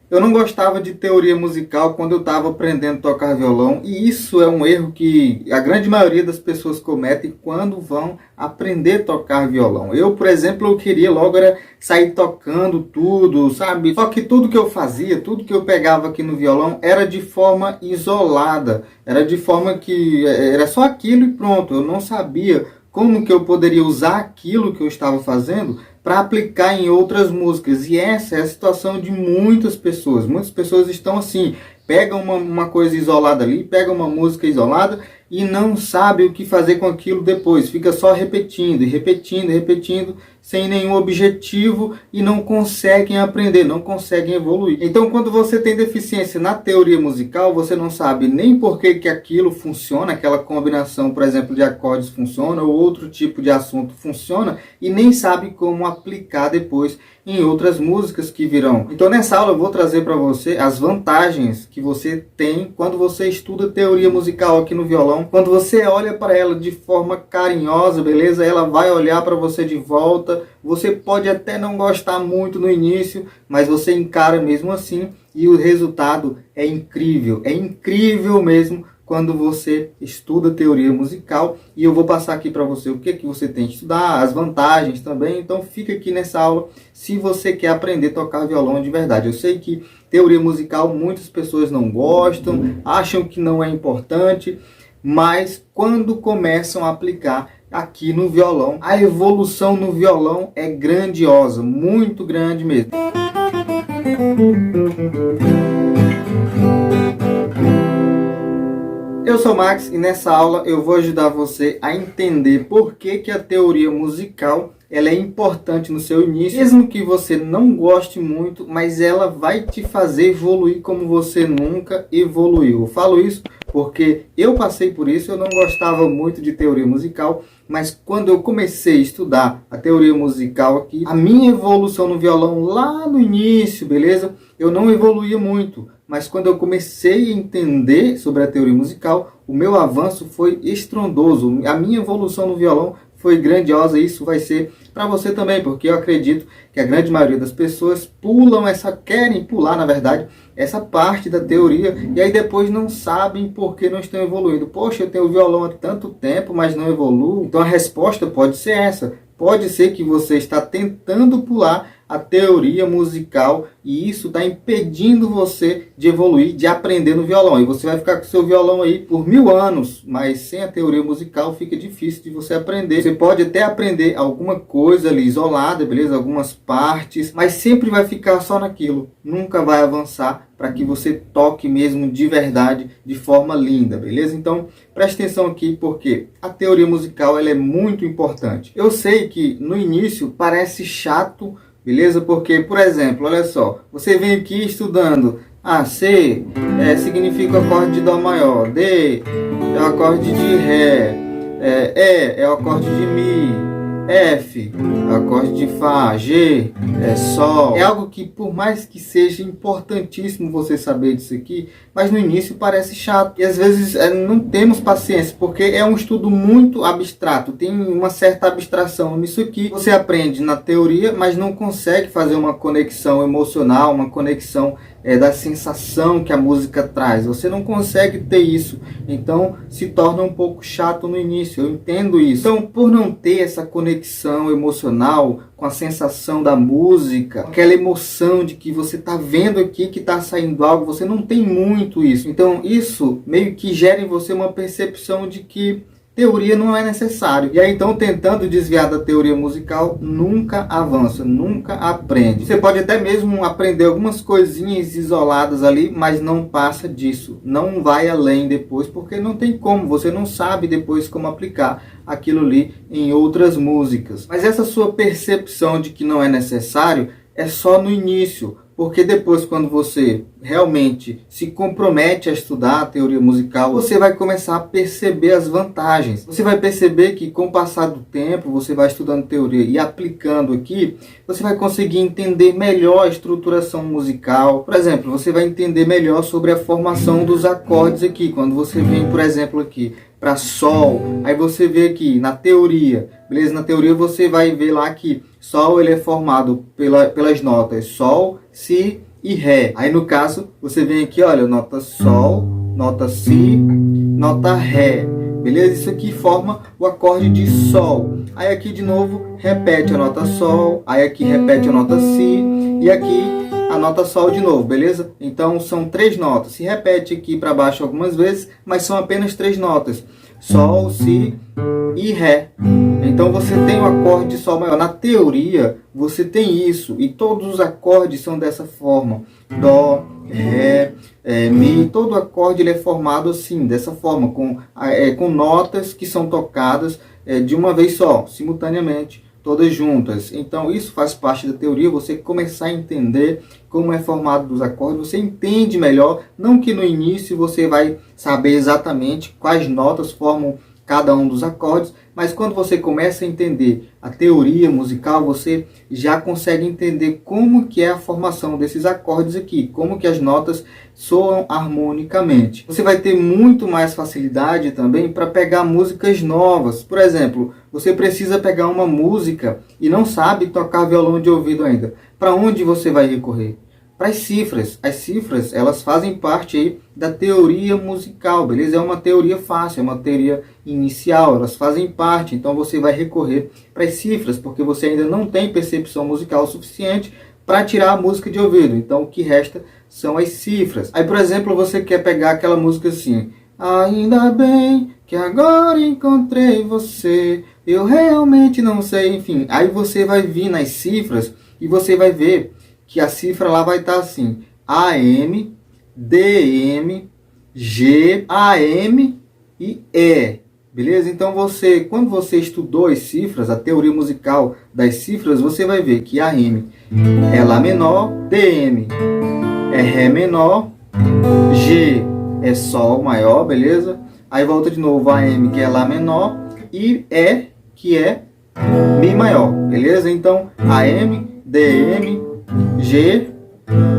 Eu não gostava de teoria musical quando eu estava aprendendo a tocar violão, e isso é um erro que a grande maioria das pessoas cometem quando vão aprender a tocar violão. Eu, por exemplo, eu queria logo era sair tocando tudo, sabe? Só que tudo que eu fazia, tudo que eu pegava aqui no violão era de forma isolada, era de forma que era só aquilo e pronto. Eu não sabia como que eu poderia usar aquilo que eu estava fazendo para aplicar em outras músicas. E essa é a situação de muitas pessoas. Muitas pessoas estão assim, pegam uma coisa isolada ali, pegam uma música isolada e não sabe o que fazer com aquilo depois. Fica só repetindo e repetindo e repetindo, sem nenhum objetivo, e não conseguem aprender, não conseguem evoluir. Então, quando você tem deficiência na teoria musical, você não sabe nem por que aquilo funciona, aquela combinação, por exemplo, de acordes funciona, ou outro tipo de assunto funciona, e nem sabe como aplicar depois em outras músicas que virão. Então, nessa aula eu vou trazer para você as vantagens que você tem quando você estuda teoria musical aqui no violão. Quando você olha para ela de forma carinhosa, beleza? Ela vai olhar para você de volta. Você pode até não gostar muito no início, mas você encara mesmo assim e o resultado é incrível mesmo quando você estuda teoria musical. E eu vou passar aqui para você o que você tem que estudar, as vantagens também. Então fica aqui nessa aula se você quer aprender a tocar violão de verdade. Eu sei que teoria musical muitas pessoas não gostam, acham que não é importante, mas quando começam a aplicar aqui no violão, a evolução no violão é grandiosa, muito grande mesmo. Eu sou o Max e nessa aula eu vou ajudar você a entender por que a teoria musical ela é importante no seu início, mesmo que você não goste muito, mas ela vai te fazer evoluir como você nunca evoluiu. Eu falo isso porque eu passei por isso, eu não gostava muito de teoria musical, mas quando eu comecei a estudar a teoria musical aqui, a minha evolução no violão lá no início, beleza? Eu não evoluía muito, mas quando eu comecei a entender sobre a teoria musical, o meu avanço foi estrondoso. A minha evolução no violão foi grandiosa, e isso vai ser para você também, porque eu acredito que a grande maioria das pessoas querem pular, na verdade, essa parte da teoria, e aí depois não sabem por que não estão evoluindo. Poxa, eu tenho o violão há tanto tempo, mas não evoluo. Então a resposta pode ser essa. Pode ser que você está tentando pular a teoria musical e isso está impedindo você de evoluir, de aprender no violão. E você vai ficar com o seu violão aí por 1000 anos, mas sem a teoria musical fica difícil de você aprender. Você pode até aprender alguma coisa ali isolada, beleza? Algumas partes, mas sempre vai ficar só naquilo. Nunca vai avançar para que você toque mesmo de verdade, de forma linda, beleza? Então, preste atenção aqui porque a teoria musical ela é muito importante. Eu sei que no início parece chato, beleza? Porque, por exemplo, olha só, você vem aqui estudando C significa o acorde de Dó maior, D é o acorde de Ré, E é o acorde de Mi, F é o acorde de Fá, G é Sol. É algo que, por mais que seja importantíssimo você saber disso aqui, mas no início parece chato. E às vezes não temos paciência, porque é um estudo muito abstrato, tem uma certa abstração nisso aqui. Você aprende na teoria, mas não consegue fazer uma conexão emocional, uma conexão da sensação que a música traz. Você não consegue ter isso, então se torna um pouco chato no início. Eu entendo isso. Então, por não ter essa conexão emocional com a sensação da música, aquela emoção de que você está vendo aqui que está saindo algo, você não tem muito isso. Então, isso meio que gera em você uma percepção de que teoria não é necessário. E aí, então, tentando desviar da teoria musical, nunca avança, nunca aprende. Você pode até mesmo aprender algumas coisinhas isoladas ali, mas não passa disso. Não vai além depois, porque não tem como. Você não sabe depois como aplicar aquilo ali em outras músicas. Mas essa sua percepção de que não é necessário é só no início. Porque depois, quando você realmente se compromete a estudar a teoria musical, você vai começar a perceber as vantagens. Você vai perceber que com o passar do tempo, você vai estudando teoria e aplicando aqui, você vai conseguir entender melhor a estruturação musical. Por exemplo, você vai entender melhor sobre a formação dos acordes aqui. Quando você vem, por exemplo, aqui para Sol, aí você vê aqui na teoria, beleza? Na teoria você vai ver lá que Sol ele é formado pelas notas Sol, Si e Ré. Aí no caso, você vem aqui, olha, nota Sol, nota Si, nota Ré. Beleza? Isso aqui forma o acorde de Sol. Aí aqui de novo, repete a nota Sol, aí aqui repete a nota Si, e aqui a nota Sol de novo, beleza? Então são 3 notas. Se repete aqui para baixo algumas vezes, mas são apenas 3 notas. Sol, Si e Ré. Então você tem o acorde de Sol maior. Na teoria, você tem isso. E todos os acordes são dessa forma. Dó, Ré, Mi. Todo acorde ele é formado assim, dessa forma. Com notas que são tocadas de uma vez só, simultaneamente, todas juntas. Então isso faz parte da teoria. Você começar a entender como é formado os acordes. Você entende melhor. Não que no início você vai saber exatamente quais notas formam cada um dos acordes, mas quando você começa a entender a teoria musical, você já consegue entender como que é a formação desses acordes aqui, como que as notas soam harmonicamente. Você vai ter muito mais facilidade também para pegar músicas novas. Por exemplo, você precisa pegar uma música e não sabe tocar violão de ouvido ainda. Para onde você vai recorrer? Para as cifras. As cifras, elas fazem parte aí da teoria musical, beleza? É uma teoria fácil, é uma teoria inicial, elas fazem parte. Então você vai recorrer para as cifras, porque você ainda não tem percepção musical suficiente para tirar a música de ouvido. Então o que resta são as cifras. Aí, por exemplo, você quer pegar aquela música assim: ainda bem que agora encontrei você, eu realmente não sei, enfim. Aí você vai vir nas cifras e você vai ver que a cifra lá vai estar assim: AM, DM, G, AM e E. Beleza? Então quando você estudou as cifras, a teoria musical das cifras, você vai ver que AM é Lá menor, DM é Ré menor, G é Sol maior, beleza? Aí volta de novo AM, que é Lá menor, e E, que é Mi maior, beleza? Então AM, DM, G,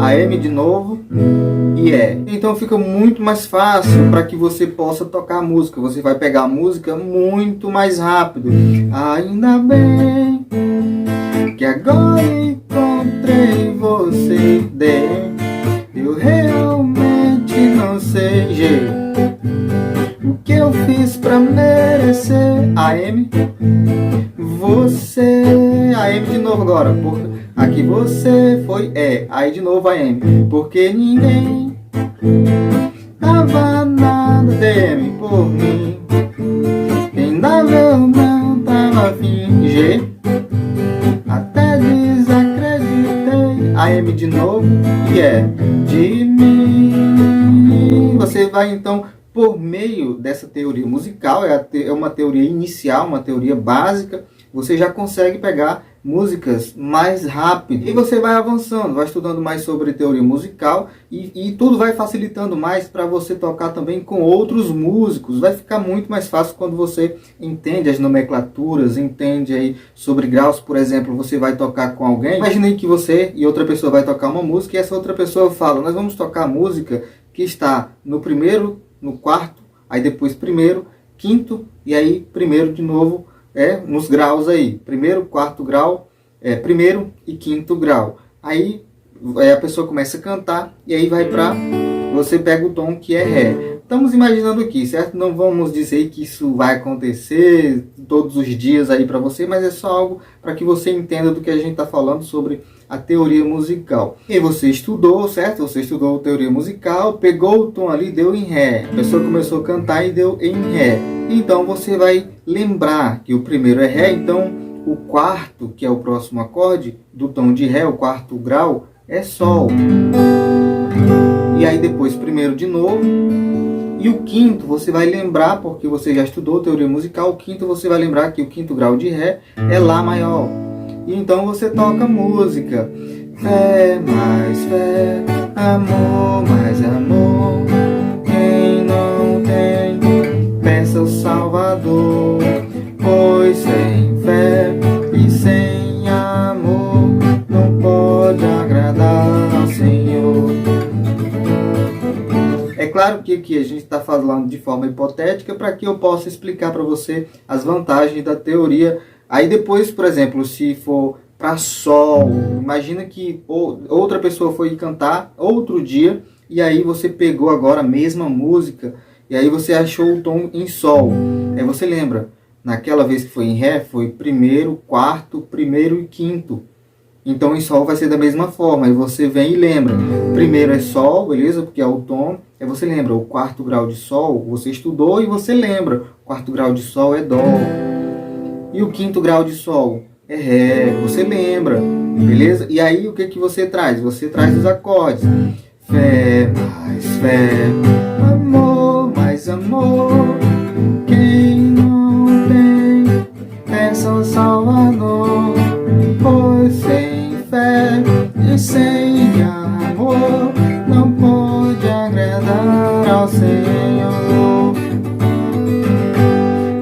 AM de novo e E. Então fica muito mais fácil para que você possa tocar a música. Você vai pegar a música muito mais rápido. Ainda bem que agora encontrei você, DM. Eu realmente não sei, G, o que eu fiz pra merecer. AM, você, AM de novo agora, aqui você foi E, aí de novo AM, porque ninguém dava nada, DM, por mim, quem dava eu não tava afim, G, até desacreditei, AM de novo, e de mim. Você vai então, por meio dessa teoria musical, é uma teoria inicial, uma teoria básica, você já consegue pegar músicas mais rápido. E você vai avançando, vai estudando mais sobre teoria musical e tudo vai facilitando mais para você tocar também com outros músicos. Vai ficar muito mais fácil quando você entende as nomenclaturas, entende aí sobre graus. Por exemplo, você vai tocar com alguém. Imagine que você e outra pessoa vai tocar uma música e essa outra pessoa fala: nós vamos tocar a música que está no primeiro, no quarto, aí depois primeiro, quinto e aí primeiro de novo, nos graus aí, primeiro, quarto grau, primeiro e quinto grau. Aí a pessoa começa a cantar e aí vai para, você pega o tom que é Ré. Estamos imaginando aqui, certo? Não vamos dizer que isso vai acontecer todos os dias aí para você, mas é só algo para que você entenda do que a gente está falando sobre a teoria musical. E você estudou, certo? Você estudou teoria musical, pegou o tom ali, deu em Ré. A pessoa começou a cantar e deu em Ré. Então você vai lembrar que o primeiro é Ré, então o quarto, que é o próximo acorde do tom de Ré, o quarto grau, é Sol. E aí depois primeiro de novo. E o quinto você vai lembrar, porque você já estudou teoria musical, o quinto você vai lembrar que o quinto grau de Ré é Lá maior. E então você toca música. Fé, mais fé, amor, mais amor. Quem não tem, peça ao Salvador. Pois sem fé e sem amor não pode agradar ao Senhor. É claro que aqui a gente está falando de forma hipotética para que eu possa explicar para você as vantagens da teoria. Aí depois, por exemplo, se for para sol. Imagina que outra pessoa foi cantar outro dia e aí você pegou agora a mesma música e aí você achou o tom em sol. Aí você lembra, naquela vez que foi em ré, foi primeiro, quarto, primeiro e quinto. Então em sol vai ser da mesma forma. Aí você vem e lembra. Primeiro é sol, beleza? Porque é o tom. Aí você lembra o quarto grau de sol, você estudou e você lembra. O quarto grau de sol é dó. E o quinto grau de sol é ré, você lembra, beleza? E aí o que que você traz? Você traz os acordes. Fé, amor, mais amor. Quem não tem fé só Salvador. Pois sem fé e sem amor não pode agradar ao Senhor.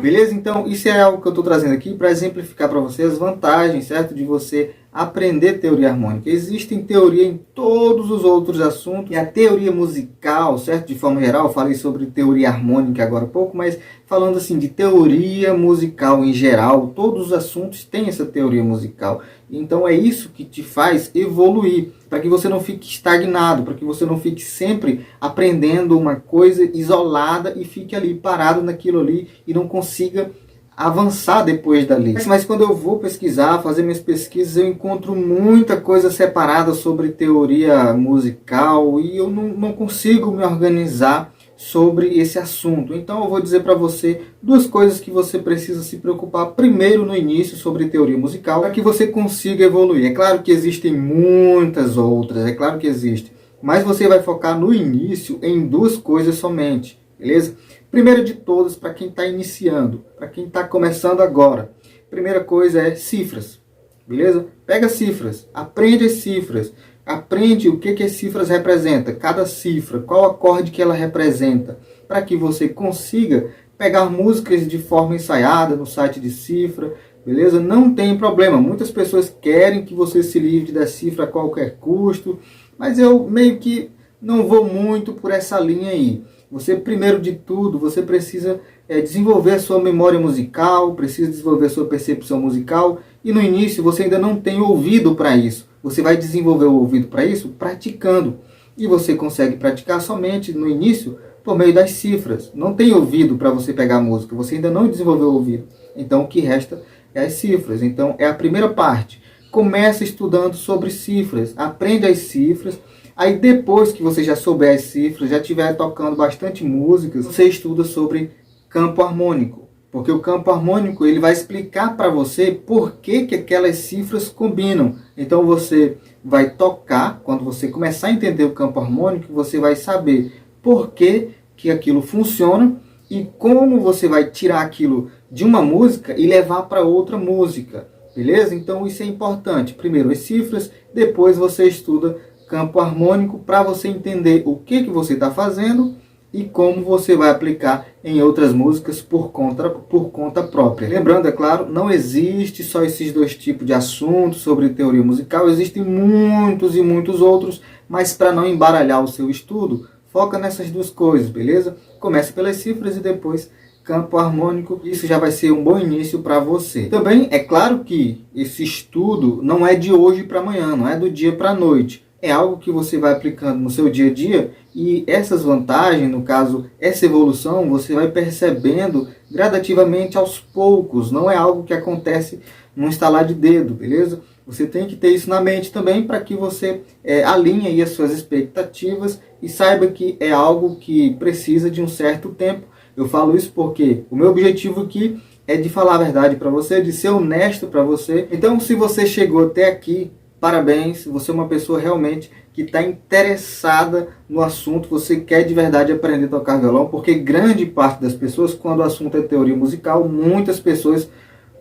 Beleza? Então, isso é algo que eu estou trazendo aqui para exemplificar para você as vantagens, certo? De você aprender teoria harmônica. Existem teoria em todos os outros assuntos. E a teoria musical, certo? De forma geral, eu falei sobre teoria harmônica agora há pouco, mas falando assim de teoria musical em geral, todos os assuntos têm essa teoria musical. Então é isso que te faz evoluir, para que você não fique estagnado, para que você não fique sempre aprendendo uma coisa isolada e fique ali parado naquilo ali e não consiga avançar depois dali. Mas quando eu vou pesquisar, fazer minhas pesquisas, eu encontro muita coisa separada sobre teoria musical e eu não consigo me organizar sobre esse assunto. Então eu vou dizer para você duas coisas que você precisa se preocupar primeiro no início sobre teoria musical, para que você consiga evoluir. É claro que existem muitas outras, é claro que existe, mas você vai focar no início em duas coisas somente, beleza? Primeira de todas, para quem está iniciando, para quem está começando agora, primeira coisa é cifras, beleza? Pega cifras, aprende as cifras, aprende o que as cifras representam, cada cifra, qual acorde que ela representa, para que você consiga pegar músicas de forma ensaiada no site de cifra, beleza? Não tem problema, muitas pessoas querem que você se livre da cifra a qualquer custo, mas eu meio que não vou muito por essa linha aí. Você, primeiro de tudo, você precisa desenvolver a sua memória musical, precisa desenvolver a sua percepção musical, e no início você ainda não tem ouvido para isso. Você vai desenvolver o ouvido para isso praticando. E você consegue praticar somente no início por meio das cifras. Não tem ouvido para você pegar a música, você ainda não desenvolveu o ouvido. Então o que resta é as cifras. Então é a primeira parte. Começa estudando sobre cifras, aprende as cifras. Aí depois que você já souber as cifras, já estiver tocando bastante músicas, você estuda sobre campo harmônico. Porque o campo harmônico ele vai explicar para você por que aquelas cifras combinam. Então você vai tocar, quando você começar a entender o campo harmônico, você vai saber por que aquilo funciona e como você vai tirar aquilo de uma música e levar para outra música. Beleza? Então isso é importante. Primeiro as cifras, depois você estuda campo harmônico para você entender o que você está fazendo e como você vai aplicar em outras músicas por conta própria. Lembrando, é claro, não existe só esses dois tipos de assuntos sobre teoria musical, existem muitos e muitos outros, mas para não embaralhar o seu estudo, foca nessas duas coisas, beleza? Começa pelas cifras e depois campo harmônico, isso já vai ser um bom início para você. Também é claro que esse estudo não é de hoje para amanhã, não é do dia para a noite. É algo que você vai aplicando no seu dia a dia e essas vantagens, no caso, essa evolução, você vai percebendo gradativamente aos poucos. Não é algo que acontece num estalar de dedo, beleza? Você tem que ter isso na mente também para que você alinhe aí as suas expectativas e saiba que é algo que precisa de um certo tempo. Eu falo isso porque o meu objetivo aqui é de falar a verdade para você, de ser honesto para você. Então, se você chegou até aqui, parabéns, você é uma pessoa realmente que está interessada no assunto, você quer de verdade aprender a tocar violão, porque grande parte das pessoas, quando o assunto é teoria musical, muitas pessoas,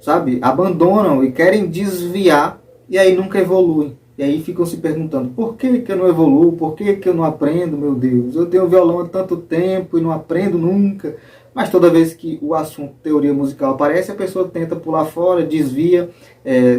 sabe, abandonam e querem desviar e aí nunca evoluem. E aí ficam se perguntando, por que eu não evoluo? Por que eu não aprendo, meu Deus? Eu tenho violão há tanto tempo e não aprendo nunca. Mas toda vez que o assunto teoria musical aparece, a pessoa tenta pular fora, desvia,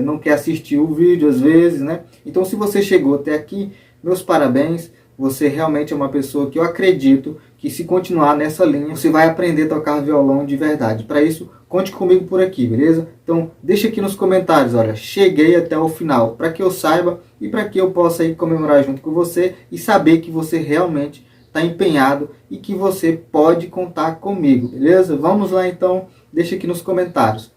não quer assistir o vídeo às vezes, né? Então se você chegou até aqui, meus parabéns, você realmente é uma pessoa que eu acredito que, se continuar nessa linha, você vai aprender a tocar violão de verdade. Para isso, conte comigo por aqui, beleza? Então, deixa aqui nos comentários, olha, cheguei até o final, para que eu saiba e para que eu possa ir comemorar junto com você e saber que você realmente está empenhado e que você pode contar comigo, beleza? Vamos lá então, deixa aqui nos comentários.